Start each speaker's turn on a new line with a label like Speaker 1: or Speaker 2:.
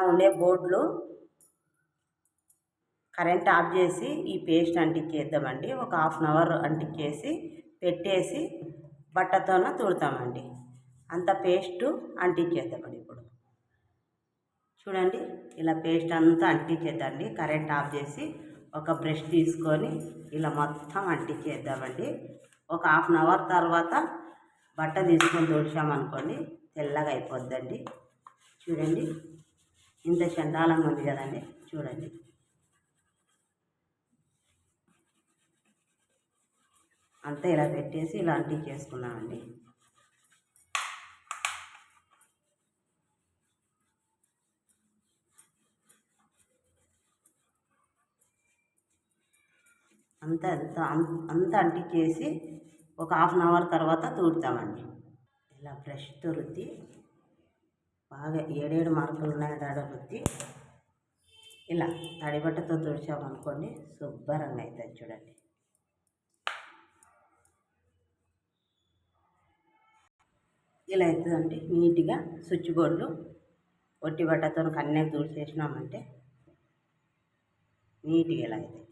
Speaker 1: ఉండే బోర్డులో current of చేసి ఈ పేస్ట్ అంటించేద్దామండి. ఒక హాఫ్ అన్ అవర్ అంటించేసి పెట్టేసి బట్టతోన తుడతామండి. అంత పేస్టు అంటించేద్దామండి. ఇప్పుడు చూడండి, ఇలా పేస్ట్ అంతా అంటించేద్దామండి. కరెంట్ ఆఫ్ చేసి ఒక బ్రష్ తీసుకొని ఇలా మొత్తం అంటించేద్దామండి. ఒక హాఫ్ అన్ అవర్ తర్వాత బట్ట తీసుకొని తుడిచామనుకోండి, తెల్లగా అయిపోద్దండి. చూడండి, ఇంత చండాలంగా ఉంది కదండి. చూడండి, అంతా ఇలా పెట్టేసి ఇలా అంటించేసుకున్నామండి. అంతా అంటించేసి ఒక హాఫ్ అన్ అవర్ తర్వాత తుడుతామండి. ఇలా బ్రష్తో రుద్ది బాగా 7 మార్కులు ఉన్నాయి దాడ రుద్ది ఇలా తడిబట్టతో తుడిచామనుకోండి, శుభ్రంగా అవుతుంది. చూడండి, ఇలా అవుతుందండి. నీట్గా స్విచ్ బోర్డులు ఒట్టి బట్టతో కన్నె తుడిచేసినామంటే నీట్గా ఇలా అవుతాయి.